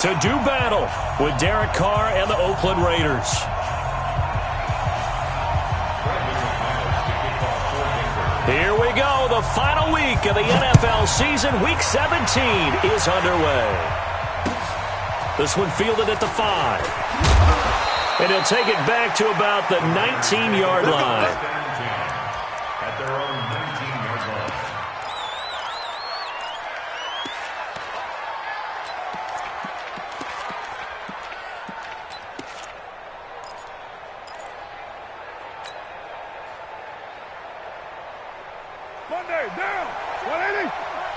To do battle with Derek Carr and the Oakland Raiders. Here we go. The final week of the NFL season. Week 17 is underway. This one fielded at the 5. And he'll take it back to about the 19-yard line. At their own 19-yard line. Monday, down, 180.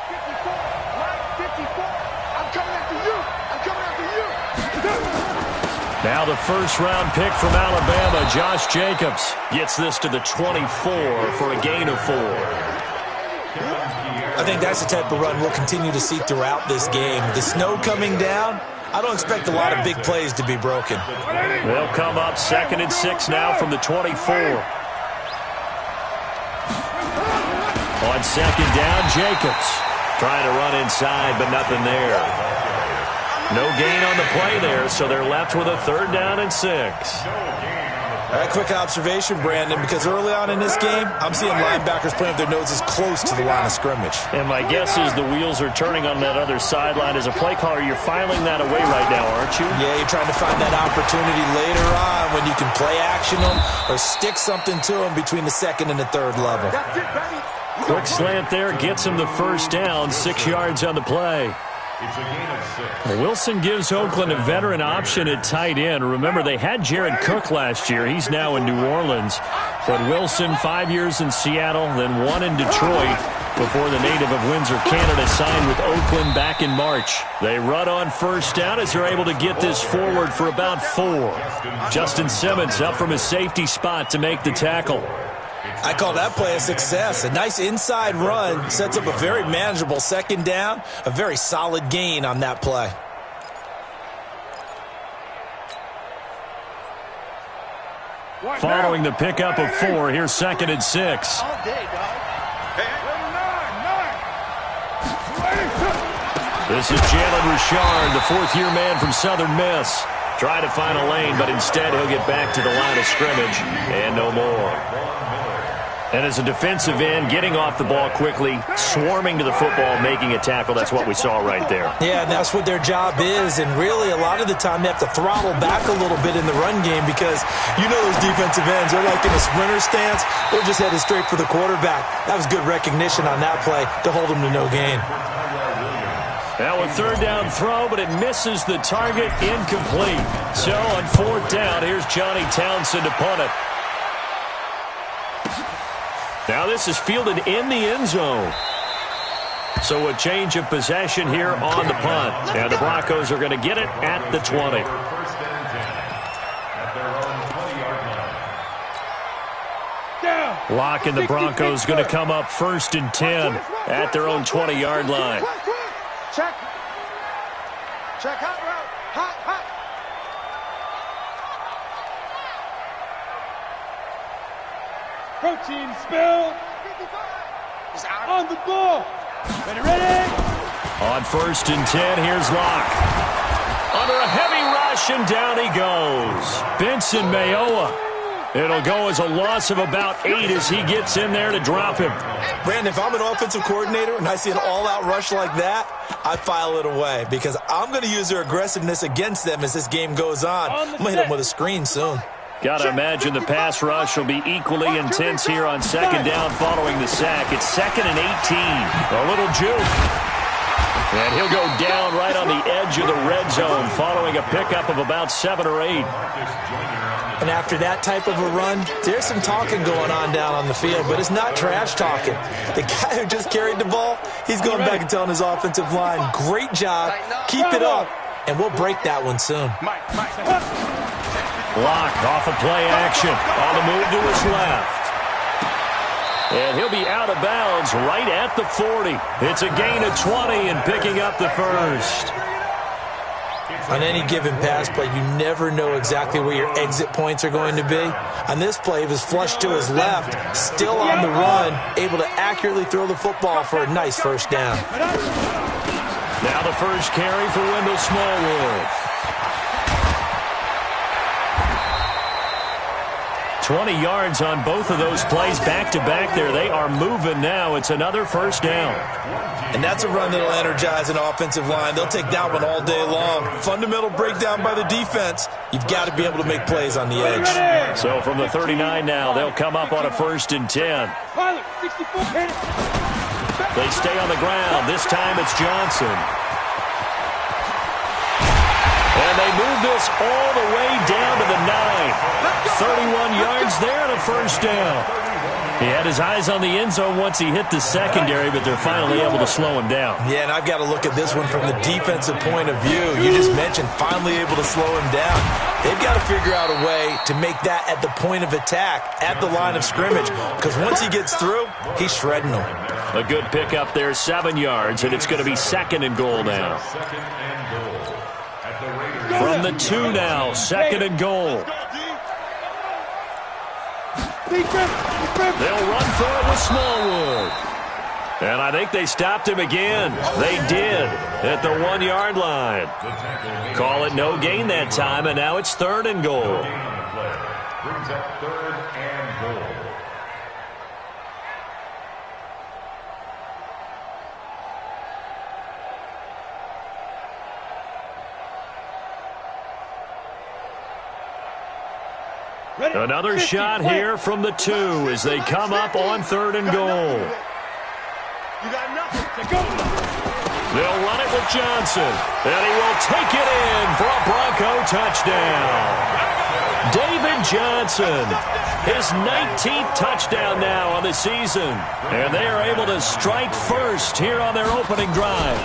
54, right, 54. I'm coming after you. I'm coming after you. Now the first-round pick from Alabama, Josh Jacobs, gets this to the 24 for a gain of 4. I think that's the type of run we'll continue to see throughout this game. The snow coming down, I don't expect a lot of big plays to be broken. They'll come up 2nd and 6 now from the 24. On 2nd down, Jacobs trying to run inside, but nothing there. No gain on the play there, so they're left with a 3rd down and 6. A quick observation, Brandon, because early on in this game, I'm seeing linebackers playing with their noses close to the line of scrimmage. And my guess is the wheels are turning on that other sideline. As a play caller, you're filing that away right now, aren't you? Yeah, you're trying to find that opportunity later on when you can play action them or stick something to them between the 2nd and the 3rd level. Quick slant there gets him the 1st down, 6 yards on the play. It's a gain of 6. Wilson gives Oakland a veteran option at tight end. Remember, they had Jared Cook last year. He's now in New Orleans. But Wilson, 5 years in Seattle, then 1 in Detroit before the native of Windsor, Canada, signed with Oakland back in March. They run on 1st down as they're able to get this forward for about 4. Justin Simmons up from his safety spot to make the tackle. I call that play a success. A nice inside run sets up a very manageable 2nd down, a very solid gain on that play. Following the pickup of 4, here's 2nd and 6. This is Jalen Richard, the 4th-year man from Southern Miss. Trying to find a lane, but instead he'll get back to the line of scrimmage and no more. And as a defensive end, getting off the ball quickly, swarming to the football, making a tackle, that's what we saw right there. Yeah, and that's what their job is. And really, a lot of the time, they have to throttle back a little bit in the run game because you know those defensive ends, they're like in a sprinter stance. They're just headed straight for the quarterback. That was good recognition on that play to hold them to no gain. Now a 3rd down throw, but it misses the target, incomplete. So on 4th down, here's Johnny Townsend to punt it. Now this is fielded in the end zone. So a change of possession here on the punt. And the Broncos are going to get it at the 20. Lock and the Broncos going to come up 1st and 10 at their own 20-yard line. Check. Check hot route. Hot. Protein spill. On the ball. Ready. On 1st and 10, here's Locke. Under a heavy rush, and down he goes. Benson Mayowa. It'll go as a loss of about 8 as he gets in there to drop him. Brandon, if I'm an offensive coordinator and I see an all-out rush like that, I file it away because I'm going to use their aggressiveness against them as this game goes on. I'm going to hit them with a screen soon. Got to imagine the pass rush will be equally intense here on 2nd down following the sack. It's 2nd and 18. A little juke. And he'll go down right on the edge of the red zone following a pickup of about 7 or 8. And after that type of a run, there's some talking going on down on the field, but it's not trash talking. The guy who just carried the ball, he's going back and telling his offensive line, great job, keep it up, and we'll break that one soon. Lock off of play action on the move to his left. And he'll be out of bounds right at the 40. It's a gain of 20 and picking up the 1st. On any given pass play, you never know exactly where your exit points are going to be. On this play, he was flushed to his left, still on the run, able to accurately throw the football for a nice 1st down. Now the first carry for Wendell Smallwood. 20 yards on both of those plays back-to-back there. They are moving now. It's another first down. And that's a run that will energize an offensive line. They'll take that one all day long. Fundamental breakdown by the defense. You've got to be able to make plays on the edge. So from the 39 now, they'll come up on a 1st and 10. They stay on the ground. This time it's Johnson. And they move this all the way down to the 9. 31 yards there and a first down. He had his eyes on the end zone once he hit the secondary, but they're finally able to slow him down. Yeah, and I've got to look at this one from the defensive point of view. You just mentioned finally able to slow him down. They've got to figure out a way to make that at the point of attack, at the line of scrimmage, because once he gets through, he's shredding them. A good pickup there, 7 yards, and it's going to be 2nd and goal now. From the 2 now, 2nd and goal. They'll run for it with Smallwood. And I think they stopped him again. They did at the 1-yard line. Call it no gain that time, and now it's 3rd and goal. Brings up 3rd and goal. Another shot here from the 2 as they come up on 3rd and goal. They'll run it with Johnson, and he will take it in for a Bronco touchdown. David Johnson, his 19th touchdown now on the season, and they are able to strike first here on their opening drive.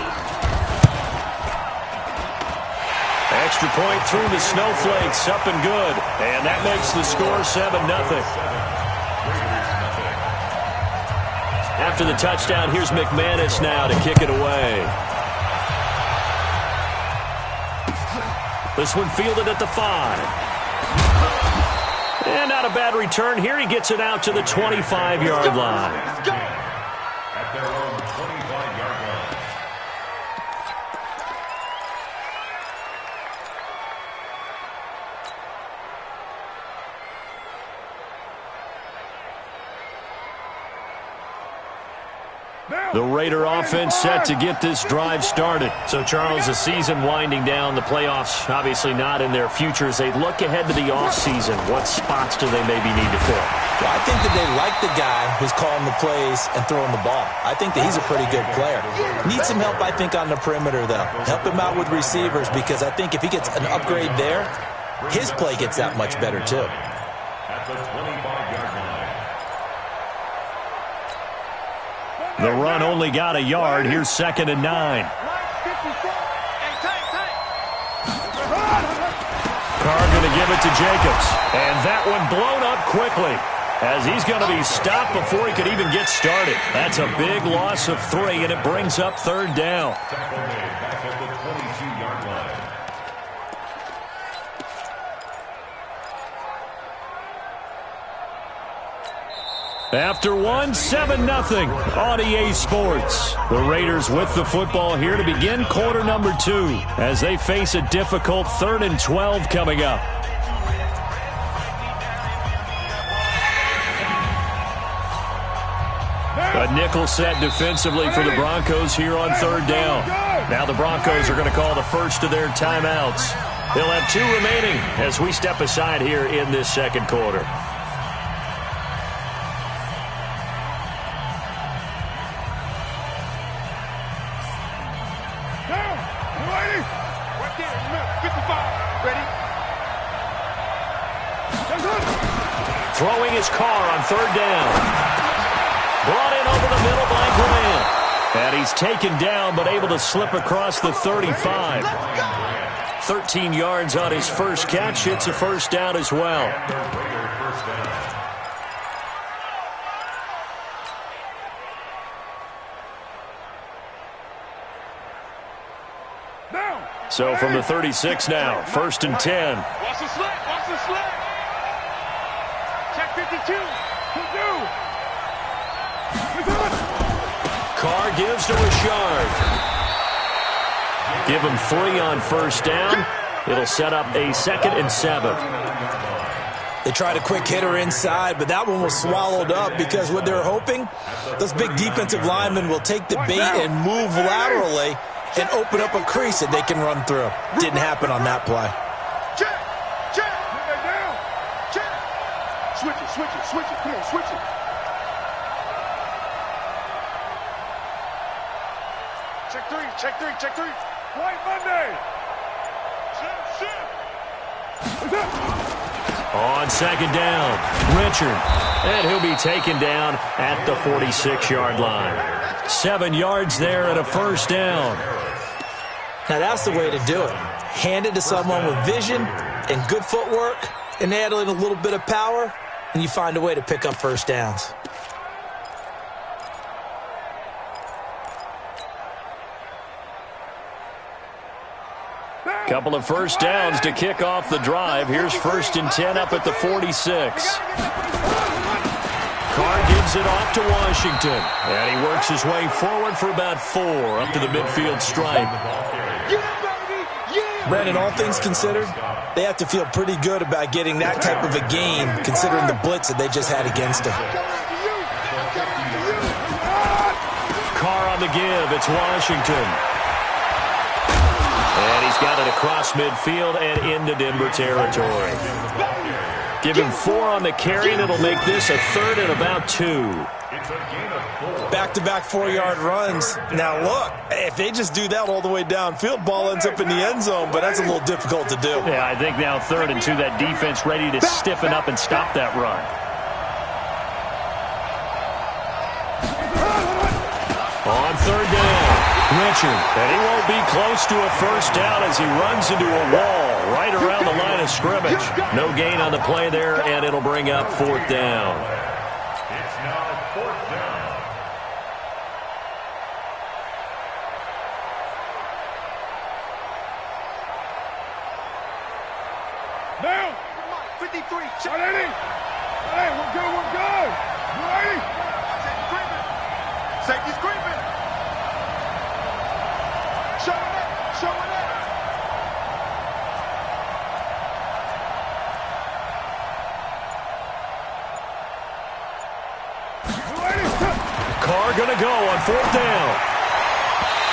Extra point through the snowflakes, up and good. And that makes the score 7-0. After the touchdown, here's McManus now to kick it away. This one fielded at the 5. And not a bad return here. He gets it out to the 25-yard line. At their own 25-yard line. The Raider offense set to get this drive started. So, Charles, the season winding down, the playoffs obviously not in their future. As they look ahead to the offseason, what spots do they maybe need to fill? Well, I think that they like the guy who's calling the plays and throwing the ball. I think that he's a pretty good player. Needs some help, I think, on the perimeter, though. Help him out with receivers, because I think if he gets an upgrade there, his play gets that much better, too. At the 25-yard line. The run only got a yard. Here's 2nd and 9. Carr going to give it to Jacobs. And that one blown up quickly, as he's going to be stopped before he could even get started. That's a big loss of 3, and it brings up 3rd down. Tackle made back at the 22-yard line. After one, 7-0 on EA Sports. The Raiders with the football here to begin quarter number 2 as they face a difficult 3rd and 12 coming up. A nickel set defensively for the Broncos here on 3rd down. Now the Broncos are going to call the first of their timeouts. They'll have 2 remaining as we step aside here in this 2nd quarter. Throwing his Carr on 3rd down. Brought in over the middle by Grant. And he's taken down but able to slip across the 35. 13 yards on his first catch. It's a first down as well. So from the 36 now, 1st and 10. Watch the slip, watch the slip. Check 52. Carr gives to Rashard. Give him 3 on first down. It'll set up a 2nd and 7. They tried a quick hitter inside, but that one was swallowed up because what they're hoping, those big defensive linemen will take the bait and move laterally and open up a crease that they can run through. Didn't happen on that play. Check. Switch it. Come on, switch it. Check three. White Monday. On 2nd down, Richard. And he'll be taken down at the 46-yard line. 7 yards there and a first down. Now that's the way to do it. Hand it to someone with vision and good footwork and add in a little bit of power, and you find a way to pick up first downs. Couple of first downs to kick off the drive. Here's 1st and 10 up at the 46. Carr gives it off to Washington. And he works his way forward for about 4 up to the midfield stripe. Brandon, all things considered, they have to feel pretty good about getting that type of a gain considering the blitz that they just had against them. Carr on the give. It's Washington. And he's got it across midfield and into Denver territory. Give him 4 on the carry, and it'll make this a 3rd and about 2. Back-to-back 4-yard runs. Now, look, if they just do that all the way downfield, ball ends up in the end zone, but that's a little difficult to do. Yeah, I think now 3rd and 2, that defense ready to stiffen up and stop that run. On 3rd down. Richard, and he won't be close to a first down as he runs into a wall right around the line of scrimmage. No gain on the play there, and it'll bring up 4th down. It's now 4th down. Now, 53. Check. 180. Hey, we're good. You ready? Safety's creeping. Showing it. Carr going to go on 4th down.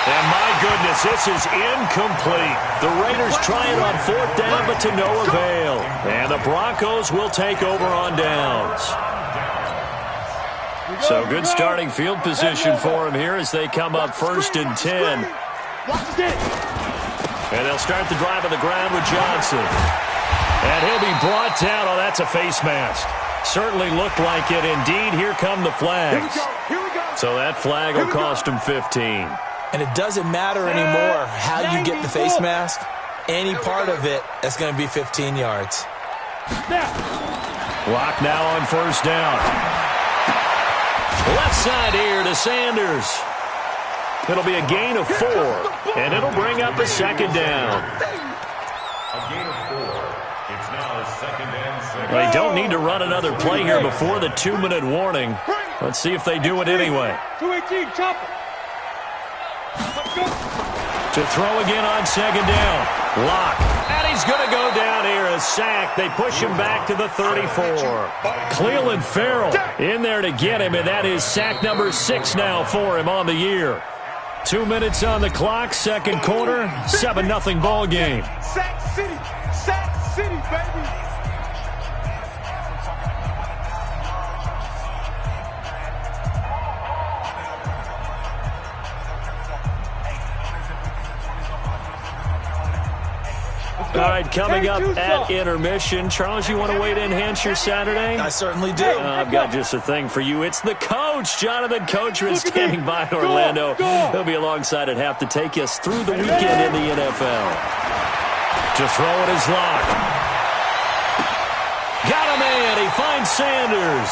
And my goodness, this is incomplete. The Raiders try it on 4th down, but to no avail. And the Broncos will take over on downs. So good starting field position for him here as they come up 1st and 10. And they'll start the drive on the ground with Johnson. And he'll be brought down. Oh, that's a face mask. Certainly looked like it. Indeed, here come the flags. Here we go. So that flag will cost him 15. And it doesn't matter anymore how you get the face mask. Any part of it, that's going to be 15 yards. Lock now on 1st down. Left side here to Sanders. It'll be a gain of 4, and it'll bring up a 2nd down. A gain of 4. It's now 2nd and 6. They don't need to run another play here before the 2-minute warning. Let's see if they do it anyway. 218, chop it. To throw again on 2nd down. Lock. And he's going to go down here. A sack. They push him back to the 34. Cleveland Farrell in there to get him, and that is sack number 6 now for him on the year. 2 minutes on the clock, 2nd quarter, 7-0 ball game. Sack City, baby. All right, coming up at intermission. Charles, you want to wait to enhance your Saturday? I certainly do. I've got just a thing for you. It's the coach, Jonathan Coachman, standing by in Orlando. He'll be alongside at half to take us through the weekend in the NFL. To throw it is Lock. Got a man. He finds Sanders.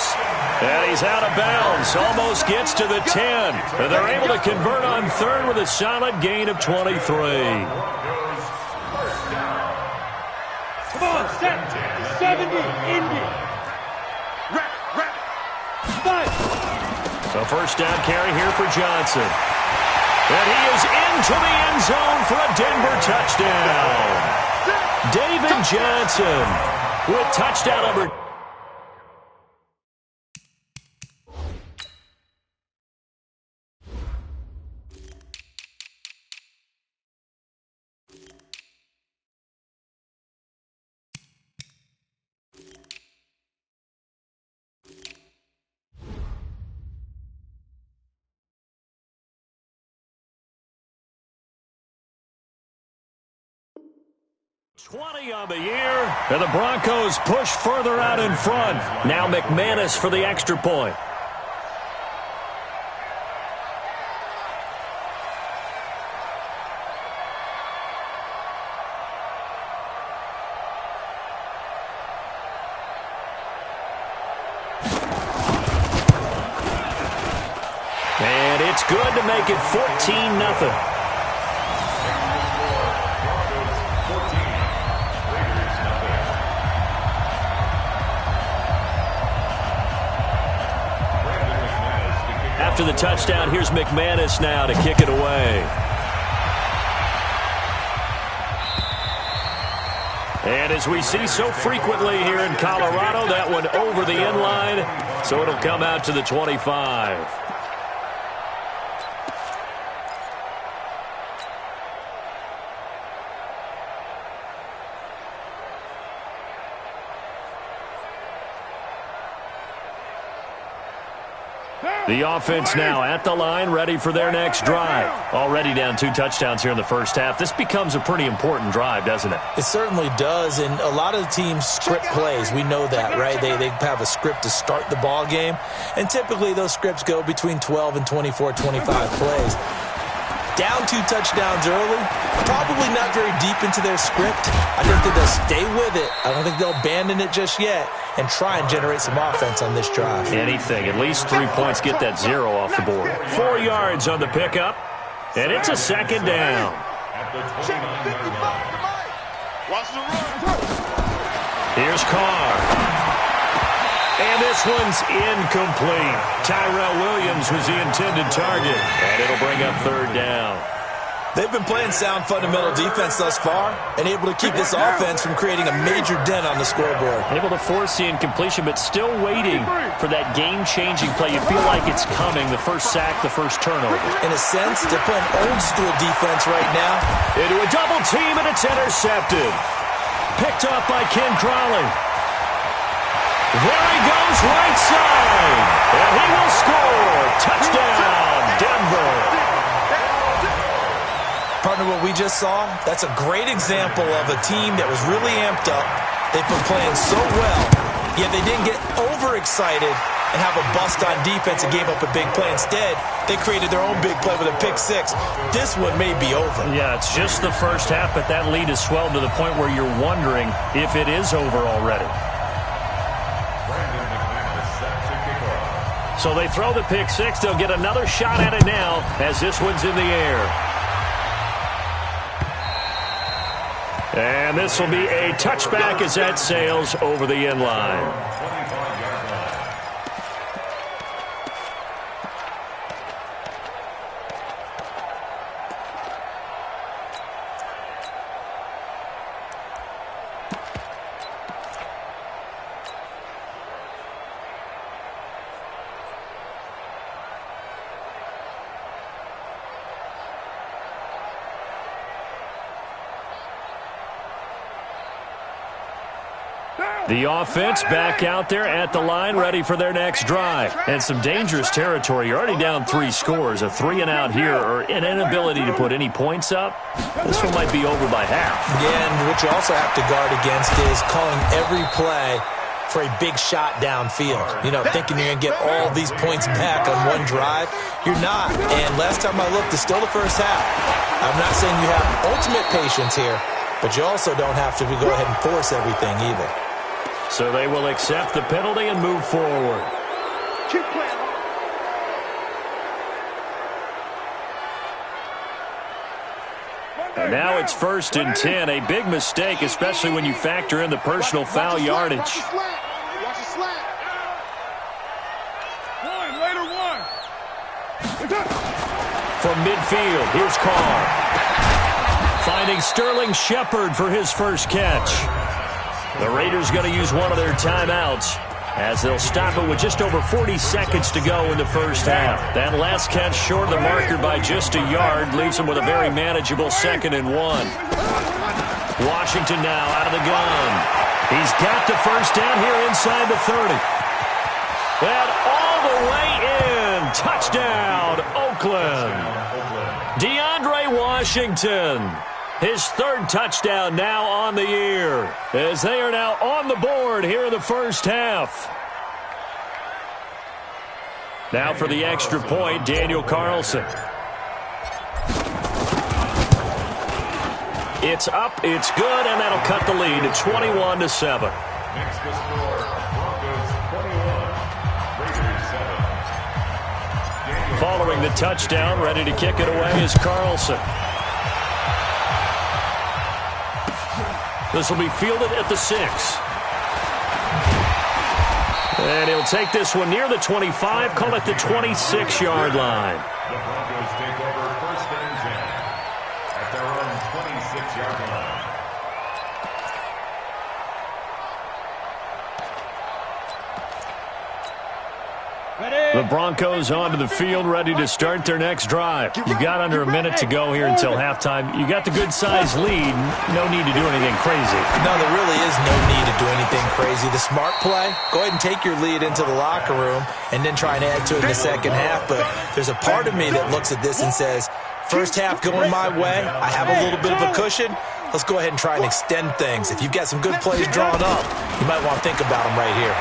And he's out of bounds. Almost gets to the 10. And they're able to convert on 3rd with a solid gain of 23. Come on, 70, Indy. Rap. 5. So 1st down carry here for Johnson. And he is into the end zone for a Denver touchdown. David Johnson with touchdown number 20 on the year, and the Broncos push further out in front. Now McManus for the extra point. And it's good to make it 14-0. After the touchdown, here's McManus now to kick it away. And as we see so frequently here in Colorado, that one over the end line, so it'll come out to the 25. The offense now at the line, ready for their next drive. Already down 2 touchdowns here in the first half. This becomes a pretty important drive, doesn't it? It certainly does, and a lot of the teams script plays. We know that, right? They have a script to start the ball game, and typically those scripts go between 12 and 24, 25 plays. Down 2 touchdowns early, probably not very deep into their script. I think that they'll stay with it. I don't think they'll abandon it just yet and try and generate some offense on this drive. Anything. At least 3 points, get that 0 off the board. 4 yards on the pickup, and it's a second down. Here's Carr. And this one's incomplete. Tyrell Williams was the intended target, and it'll bring up 3rd down. They've been playing sound fundamental defense thus far and able to keep this offense from creating a major dent on the scoreboard. Able to force the incompletion, but still waiting for that game-changing play. You feel like it's coming, the first sack, the first turnover. In a sense, they're playing old-school defense right now. Into a double team, and it's intercepted. Picked off by Ken Crawley. There he goes, right side. And he will score. Touchdown, Denver. Partner, what we just saw, that's a great example of a team that was really amped up. They've been playing so well, yet they didn't get overexcited and have a bust on defense and gave up a big play. Instead, they created their own big play with a pick 6. This one may be over. Yeah, it's just the first half, but that lead has swelled to the point where you're wondering if it is over already. So they throw the pick 6. They'll get another shot at it now as this one's in the air. And this will be a touchback as that sails over the end line. The offense back out there at the line, ready for their next drive. And some dangerous territory. You're already down 3 scores. A 3-and-out here, or an inability to put any points up. This one might be over by half. Yeah, and what you also have to guard against is calling every play for a big shot downfield. You know, thinking you're going to get all these points back on one drive. You're not. And last time I looked, it's still the first half. I'm not saying you have ultimate patience here, but you also don't have to go ahead and force everything either. So they will accept the penalty and move forward. Keep playing. And now it's 1st and 10. A big mistake, especially when you factor in the personal foul yardage. Watch the slant. One, later one. For from midfield. Here's Carr. Finding Sterling Shepard for his first catch. The Raiders going to use one of their timeouts as they'll stop it with just over 40 seconds to go in the first half. That last catch short of the marker by just a yard leaves them with a very manageable 2nd and 1. Washington now out of the gun. He's got the first down here inside the 30. And all the way in. Touchdown, Oakland. DeAndre Washington. His 3rd touchdown now on the year as they are now on the board here in the first half. Now for the extra point, Daniel Carlson. It's up, it's good, and that'll cut the lead to 21-7. Next to score, Broncos 21, Raiders 7. Following the touchdown, ready to kick it away is Carlson. This will be fielded at the 6. And he'll take this one near the 25, call it the 26-yard line. The Broncos take over 1st and 10 at their own 26-yard line. The Broncos onto the field, ready to start their next drive. You've got under a minute to go here until halftime. You got the good-sized lead. No need to do anything crazy. No, there really is no need to do anything crazy. The smart play, go ahead and take your lead into the locker room and then try and add to it in the second half. But there's a part of me that looks at this and says, first half going my way, I have a little bit of a cushion. Let's go ahead and try and extend things. If you've got some good plays drawn up, you might want to think about them right here.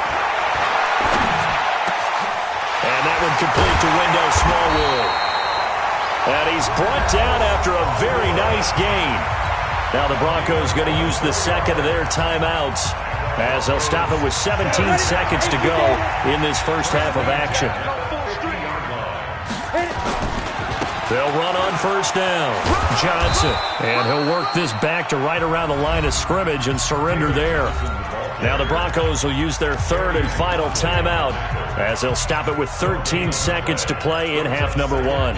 And that one complete to Wendell Smallwood. And he's brought down after a very nice gain. Now the Broncos going to use the 2nd of their timeouts as they'll stop it with 17 seconds to go in this first half of action. They'll run on first down. Johnson. And he'll work this back to right around the line of scrimmage and surrender there. Now the Broncos will use their 3rd and final timeout as they'll stop it with 13 seconds to play in half number 1. At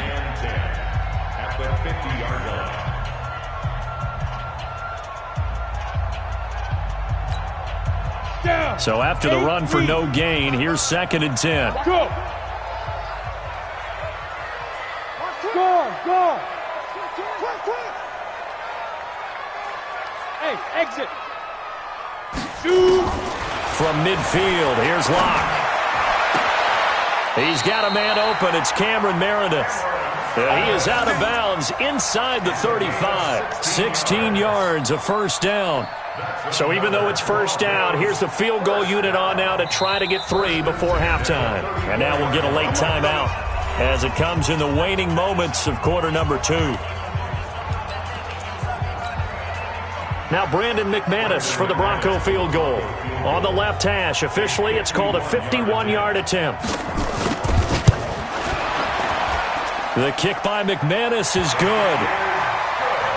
the 50-yard line. So after the run for no gain, here's 2nd and 10. Go. Go. Hey, exit. Shoot. From midfield, here's Locke. He's got a man open. It's Cameron Meredith. He is out of bounds inside the 35. 16 yards, a first down. So even though it's first down, here's the field goal unit on now to try to get 3 before halftime. And now we'll get a late timeout as it comes in the waning moments of quarter number 2. Now Brandon McManus for the Bronco field goal. On the left hash, officially it's called a 51-yard attempt. The kick by McManus is good.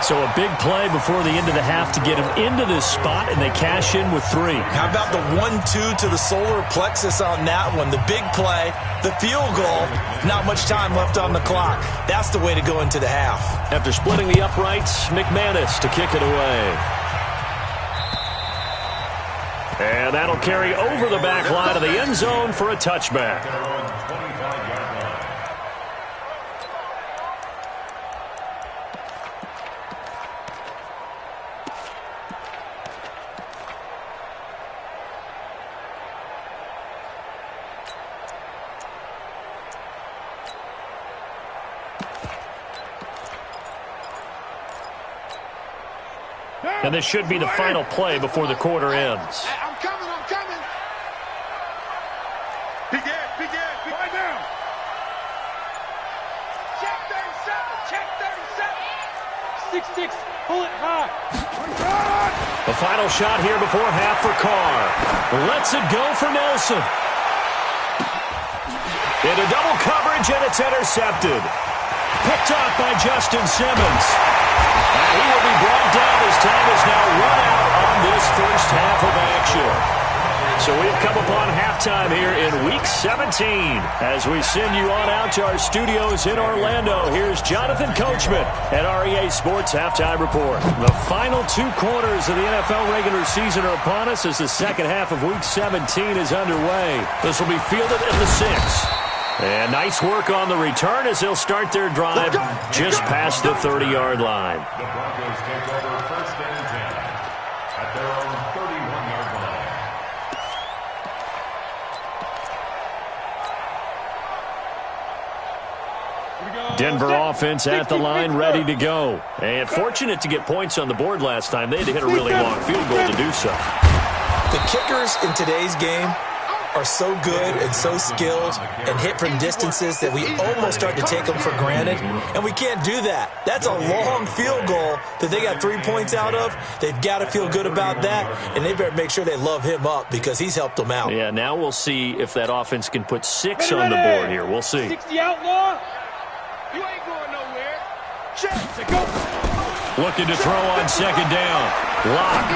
So a big play before the end of the half to get him into this spot, and they cash in with 3. How about the 1-2 to the solar plexus on that one? The big play, the field goal, not much time left on the clock. That's the way to go into the half. After splitting the uprights, McManus to kick it away. And that'll carry over the back line of the end zone for a touchback. And this should be the final play before the quarter ends. I'm coming. Be good. Right now. Check 37. 6-6. Pull it high. The final shot here before half for Carr. Lets it go for Nelson. Into double coverage, and it's intercepted. Picked up by Justin Simmons. And he will be brought down as time is now run out on this first half of action. So we've come upon halftime here in Week 17. As we send you on out to our studios in Orlando, here's Jonathan Coachman at REA Sports Halftime Report. The final 2 quarters of the NFL regular season are upon us as the second half of Week 17 is underway. This will be fielded at the 6. And nice work on the return as they'll start their drive just past the 30-yard line. The Broncos take over first and 10 at their own 31-yard line. Denver offense at the line, ready to go. And fortunate to get points on the board last time. They had to hit a really long field goal to do so. The kickers in today's game are so good and so skilled and hit from distances that we almost start to take them for granted, and we can't do that. That's a long field goal that they got 3 points out of. They've got to feel good about that, and they better make sure they love him up because he's helped them out. Yeah, now we'll see if that offense can put 6 on the board here. We'll see. 60 outlaw. You ain't going nowhere. Check. Go. Looking to throw on second down. Lock.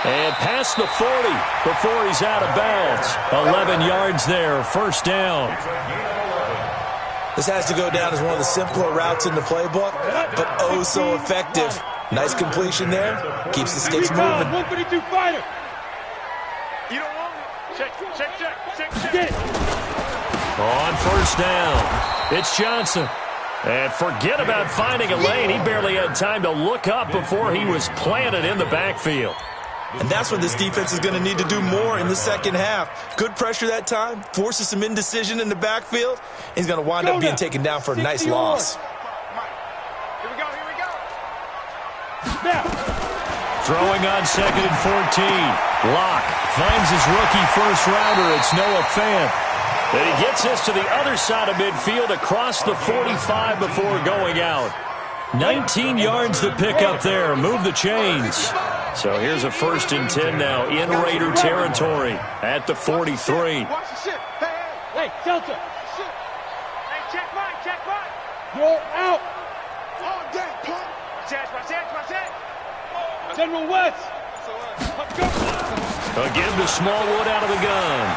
And past the 40 before he's out of bounds. 11 yards there, first down. This has to go down as one of the simpler routes in the playbook, but oh so effective. Nice completion there. Keeps the sticks moving. 132 fighter. You don't want it. Check. Get it. On first down, it's Johnson. And forget about finding a lane. He barely had time to look up before he was planted in the backfield. And that's what this defense is going to need to do more in the second half. Good pressure that time, forces some indecision in the backfield. He's going to wind up being taken down for a nice loss. Here we go. Now. Throwing on second and 14. Locke finds his rookie first-rounder. It's Noah Fant. And he gets this to the other side of midfield across the 45 before going out. 19 yards to pick up there. Move the chains. So here's a first and 10 now in Raider territory at the 43. Watch the shit. Hey, Delta. Hey, check mine. You're out. All day, punk. Watch that. General West. Let's go. Again to Smallwood out of the gun.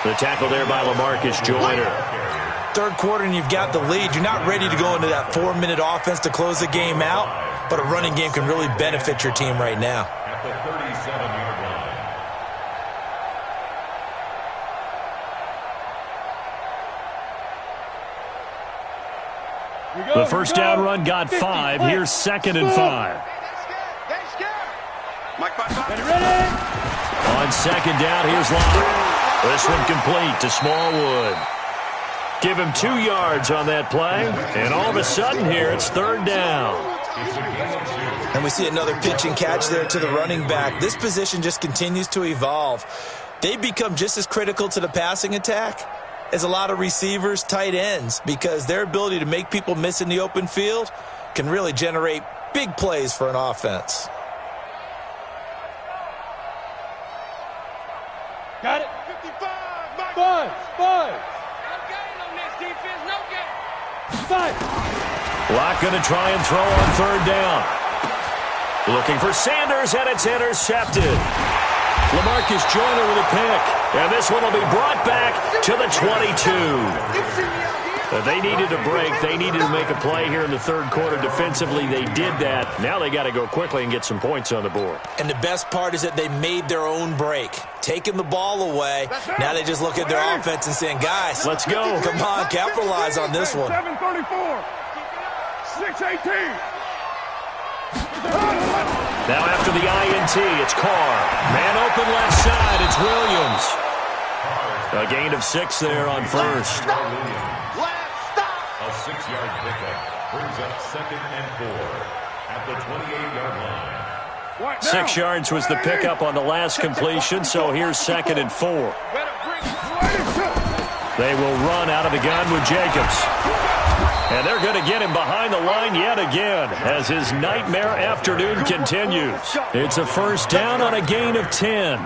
The tackle there by LaMarcus Joyner. Third quarter and you've got the lead. You're not ready to go into that 4-minute offense to close the game out, but a running game can really benefit your team right now. At the 37-yard line. The first down run got 5. Here's second and 5. Ready? On second down, here's Locke. This one complete to Smallwood. Give him 2 yards on that play, and all of a sudden here, it's third down. And we see another pitch and catch there to the running back. This position just continues to evolve. They become just as critical to the passing attack as a lot of receivers, tight ends, because their ability to make people miss in the open field can really generate big plays for an offense. Got it. 55. Five. Locke going to try and throw on third down. Looking for Sanders, and it's intercepted. LaMarcus Joyner with a pick. And this one will be brought back to the 22. They needed a break. They needed to make a play here in the third quarter. Defensively, they did that. Now they got to go quickly and get some points on the board. And the best part is that they made their own break. Taking the ball away. Now they just look at their offense and saying, guys, let's go. Come on, capitalize on this one. 7:34. 6:18. Now after the INT, it's Carr. Man open left side, it's Williams. A gain of 6 there on first. A 6-yard pickup brings up second and 4 at the 28-yard line. 6 yards was the pickup on the last completion, so here's second and 4. They will run out of the gun with Jacobs. And they're going to get him behind the line yet again as his nightmare afternoon continues. It's a first down on a gain of 10.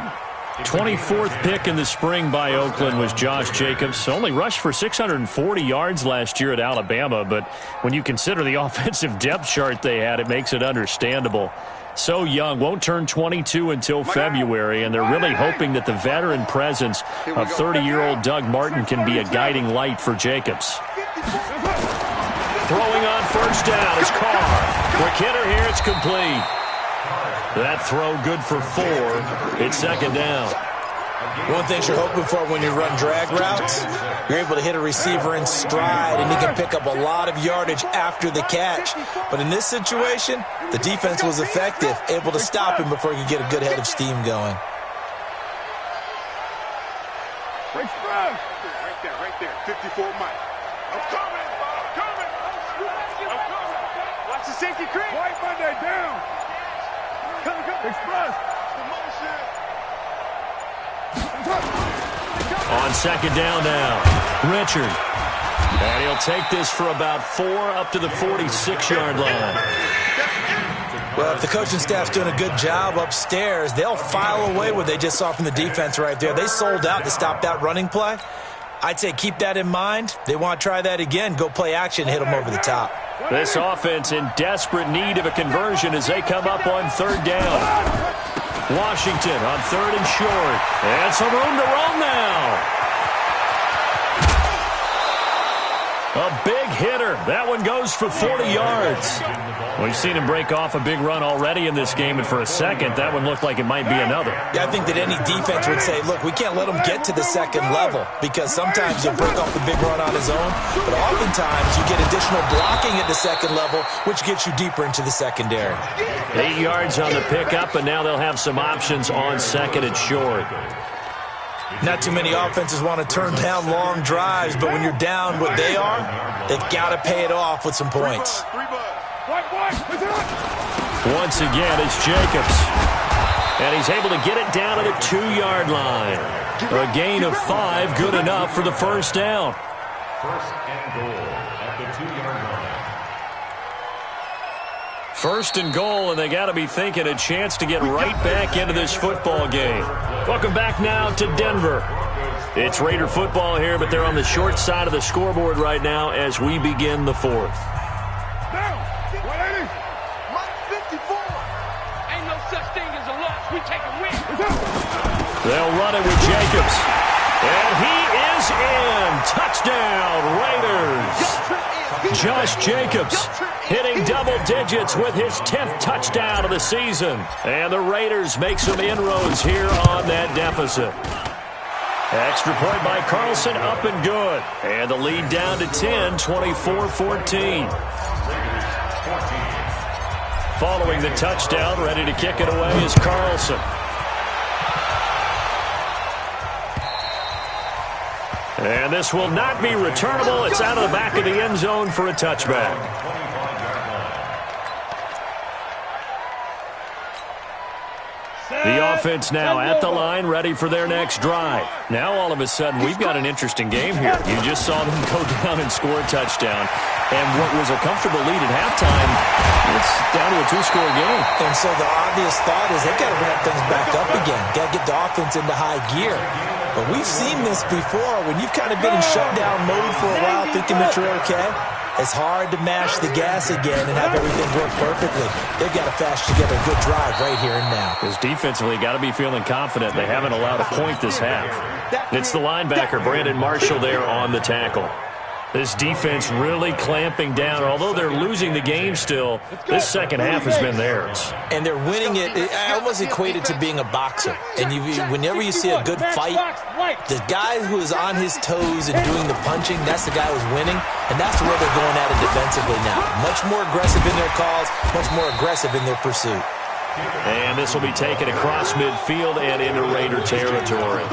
24th pick in the spring by Oakland was Josh Jacobs. Only rushed for 640 yards last year at Alabama, but when you consider the offensive depth chart they had, it makes it understandable. So young, won't turn 22 until February, and they're really hoping that the veteran presence of 30-year-old Doug Martin can be a guiding light for Jacobs. Throwing on first down is Carr. Quick hitter here, it's complete. That throw good for 4. It's second down. One thing you're hoping for when you run drag routes, you're able to hit a receiver in stride, and he can pick up a lot of yardage after the catch. But in this situation, the defense was effective, able to stop him before he could get a good head of steam going. Right there. 54 Mike. I'm coming. Watch the safety creep. White Monday down. Come. Express. On second down now, Richard. And he'll take this for about 4 up to the 46-yard line. Well, if the coaching staff's doing a good job upstairs, they'll file away what they just saw from the defense right there. They sold out to stop that running play. I'd say keep that in mind. They want to try that again, go play action, hit them over the top. This offense in desperate need of a conversion as they come up on third down. Washington on third and short. And some room to run now. A big hitter. That one goes for 40 yards. We've seen him break off a big run already in this game, and for a second, that one looked like it might be another. Yeah, I think that any defense would say, look, we can't let him get to the second level, because sometimes he'll break off the big run on his own, but oftentimes you get additional blocking at the second level, which gets you deeper into the secondary. 8 yards on the pickup, and now they'll have some options on second and short. Not too many offenses want to turn down long drives, but when you're down what they are, they've got to pay it off with some points. Once again, it's Jacobs. And he's able to get it down to the 2-yard line. A gain of 5, good enough for the first down. First and goal at the 2-yard line. First and goal, and they got to be thinking a chance to get right back into this football game. Welcome back now to Denver. It's Raider football here, but they're on the short side of the scoreboard right now as we begin the fourth. Down. 180. Mike 54. Ain't no such thing as a loss. We take a win. They'll run it with Jacobs. And he is in. Touchdown, Raiders. Josh Jacobs hitting double digits with his 10th touchdown of the season. And the Raiders make some inroads here on that deficit. Extra point by Carlson, up and good. And the lead down to 10, 24-14. Following the touchdown, ready to kick it away is Carlson. And this will not be returnable. It's out of the back of the end zone for a touchback. The offense now at the line, ready for their next drive. Now, all of a sudden, we've got an interesting game here. You just saw them go down and score a touchdown. And what was a comfortable lead at halftime, it's down to a 2-score game. And so the obvious thought is they've got to ramp things back up again. Got to get the offense into high gear. But we've seen this before. When you've kind of been in shutdown mode for a while thinking that you're okay, it's hard to mash the gas again and have everything work perfectly. They've got to fast together a good drive right here and now. Because defensively, got to be feeling confident. They haven't allowed a point this half. It's the linebacker, Brandon Marshall, there on the tackle. This defense really clamping down. Although they're losing the game still, this second half has been theirs. And they're winning it. I almost equate it to being a boxer. And whenever you see a good fight, the guy who is on his toes and doing the punching, that's the guy who's winning. And that's where they're going at it defensively now. Much more aggressive in their calls, much more aggressive in their pursuit. And this will be taken across midfield and into Raider territory.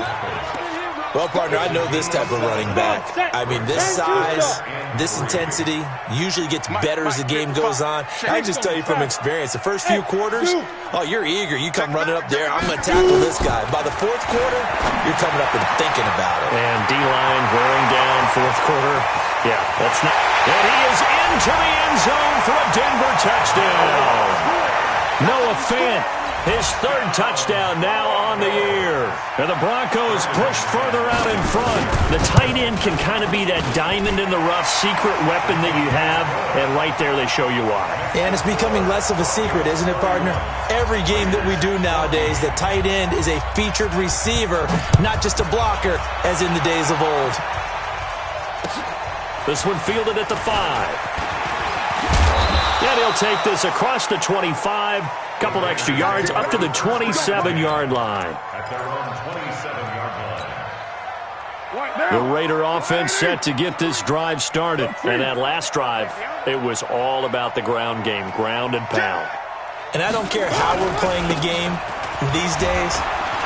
Well, partner, I know this type of running back. I mean, this size, this intensity usually gets better as the game goes on. I just tell you from experience, the first few quarters, oh, you're eager. You come running up there, I'm going to tackle this guy. By the fourth quarter, you're coming up and thinking about it. And D-line wearing down fourth quarter. Yeah, that's not. And he is into the end zone for a Denver touchdown. Noah Fant. His third touchdown now on the year. And the Broncos push further out in front. The tight end can kind of be that diamond in the rough secret weapon that you have, and right there they show you why. And it's becoming less of a secret, isn't it, partner? Every game that we do nowadays, the tight end is a featured receiver, not just a blocker, as in the days of old. This one fielded at the 5. And he'll take this across the 25. Couple extra yards up to the 27-yard line. At their own 27-yard line. The Raider offense set to get this drive started. And that last drive, it was all about the ground game, ground and pound. And I don't care how we're playing the game these days,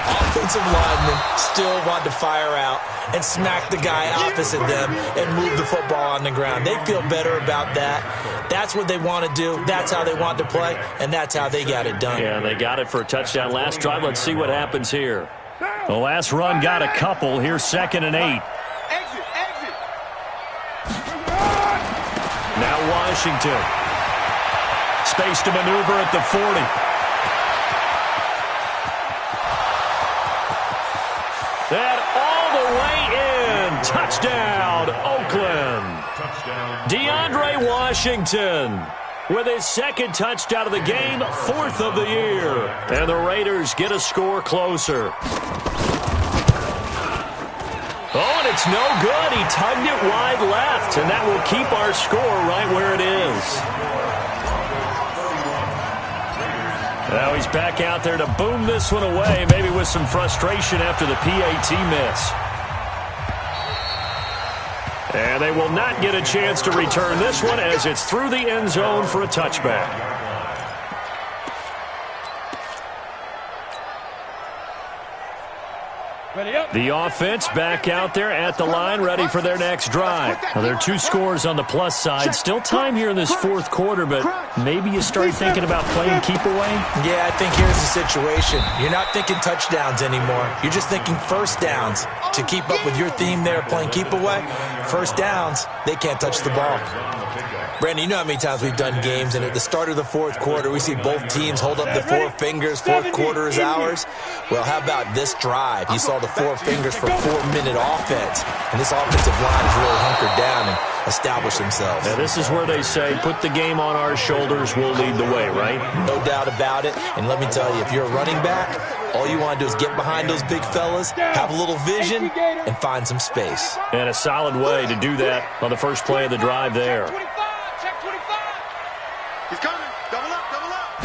offensive linemen still want to fire out and smack the guy opposite them and move the football on the ground. They feel better about that. That's what they want to do. That's how they want to play, and that's how they got it done. Yeah, they got it for a touchdown last drive. Let's see what happens here. The last run got a couple. Here's 2nd and 8. Exit, exit. Now Washington. Space to maneuver at the 40. And all the way in. Touchdown, Oakland. DeAndre Washington with his 2nd touchdown of the game, 4th of the year. And the Raiders get a score closer. Oh, and it's no good. He tugged it wide left, and that will keep our score right where it is. Now he's back out there to boom this one away, maybe with some frustration after the PAT miss. And they will not get a chance to return this one as it's through the end zone for a touchback. The offense back out there at the line, ready for their next drive. Now, there are 2 scores on the plus side. Still time here in this 4th quarter, but maybe you start thinking about playing keep away? Yeah, I think here's the situation. You're not thinking touchdowns anymore. You're just thinking first downs. To keep up with your theme there, playing keep away, first downs, they can't touch the ball. Brandon, you know how many times we've done games, and at the start of the 4th quarter, we see both teams hold up the 4 fingers, 4th quarter is ours. Well, how about this drive? You saw the 4 fingers for 4-minute offense, and this offensive line has really hunkered down and established themselves. Now, this is where they say, put the game on our shoulders, we'll lead the way, right? No doubt about it, and let me tell you, if you're a running back, all you want to do is get behind those big fellas, have a little vision, and find some space. And a solid way to do that on the first play of the drive there. He's coming. Double up, double up.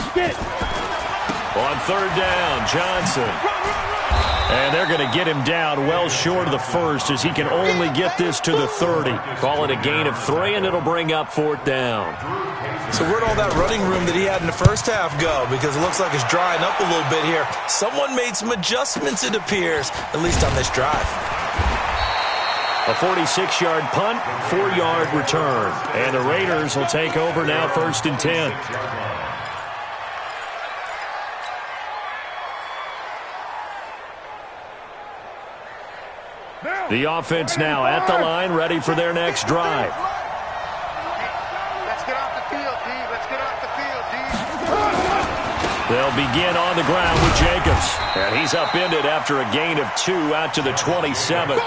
On 3rd down, Johnson. And they're going to get him down well short of the 1st as he can only get this to the 30. Call it a gain of 3, and it'll bring up 4th down. So where'd all that running room that he had in the first half go? Because it looks like it's drying up a little bit here. Someone made some adjustments, it appears, at least on this drive. A 46-yard punt, 4-yard return. And the Raiders will take over now 1st and 10. The offense now at the line, ready for their next drive. Let's get off the field, D. Let's get off the field, D. They'll begin on the ground with Jacobs. And he's upended after a gain of 2 out to the 27.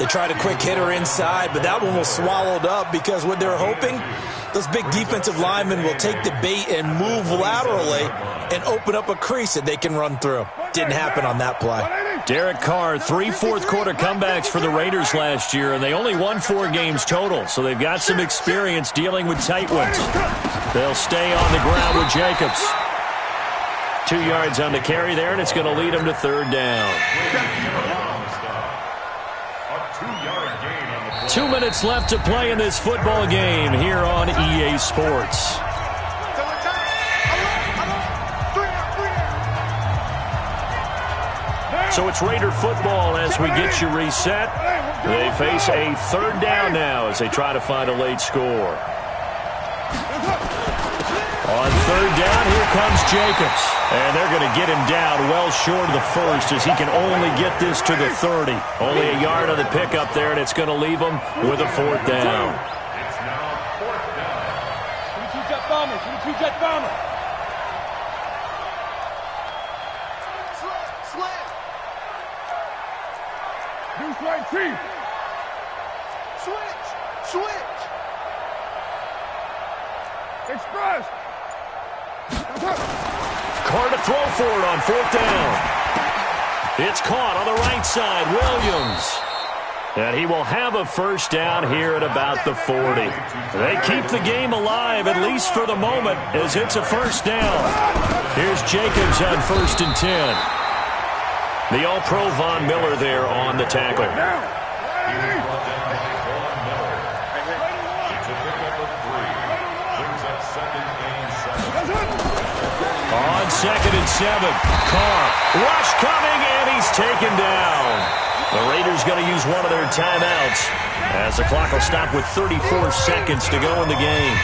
They tried a quick hitter inside, but that one was swallowed up because what they're hoping, those big defensive linemen will take the bait and move laterally and open up a crease that they can run through. Didn't happen on that play. Derek Carr, 3 fourth-quarter comebacks for the Raiders last year, and they only won 4 games total, so they've got some experience dealing with tight ones. They'll stay on the ground with Jacobs. 2 yards on the carry there, and it's going to lead them to 3rd down. 2 minutes left to play in this football game here on EA Sports. So it's Raider football as we get you reset. They face a 3rd down now as they try to find a late score. On 3rd down, here comes Jacobs. And they're going to get him down well short of the 1st as he can only get this to the 30. Only a yard on the pickup there, and it's going to leave him with a 4th down. It's now 4th down. 22 jet bombers. Team. Switch. Switch. Express. Carr to throw for it on 4th down. It's caught on the right side. Williams. And he will have a first down here at about the 40. They keep the game alive, at least for the moment, as it's a first down. Here's Jacobs on 1st and 10. The All-Pro Von Miller there on the tackle. On 2nd and 7, Carr, rush coming, and he's taken down. The Raiders going to use one of their timeouts as the clock will stop with 34 seconds to go in the game.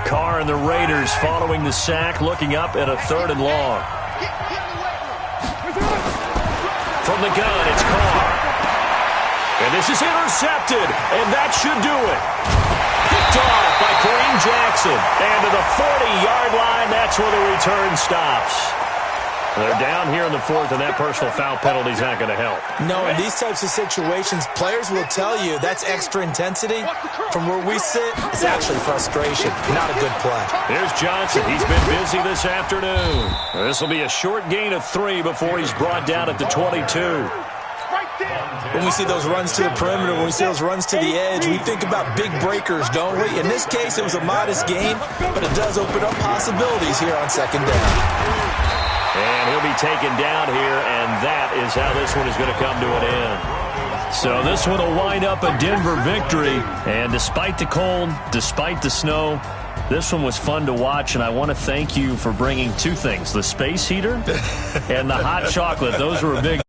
Carr and the Raiders following the sack, looking up at a 3rd and long. From the gun, it's Carr. And this is intercepted, and that should do it. Picked off by Kareem Jackson. And to the 40-yard line, that's where the return stops. They're down here in the 4th, and that personal foul penalty is not going to help. No, in these types of situations, players will tell you that's extra intensity. From where we sit, it's actually frustration, not a good play. Here's Johnson. He's been busy this afternoon. This will be a short gain of 3 before he's brought down at the 22. When we see those runs to the perimeter, when we see those runs to the edge, we think about big breakers, don't we? In this case, it was a modest gain, but it does open up possibilities here on 2nd down. And he'll be taken down here, and that is how this one is going to come to an end. So this one will wind up a Denver victory. And despite the cold, despite the snow, this one was fun to watch, and I want to thank you for bringing 2 things, the space heater and the hot chocolate. Those were a big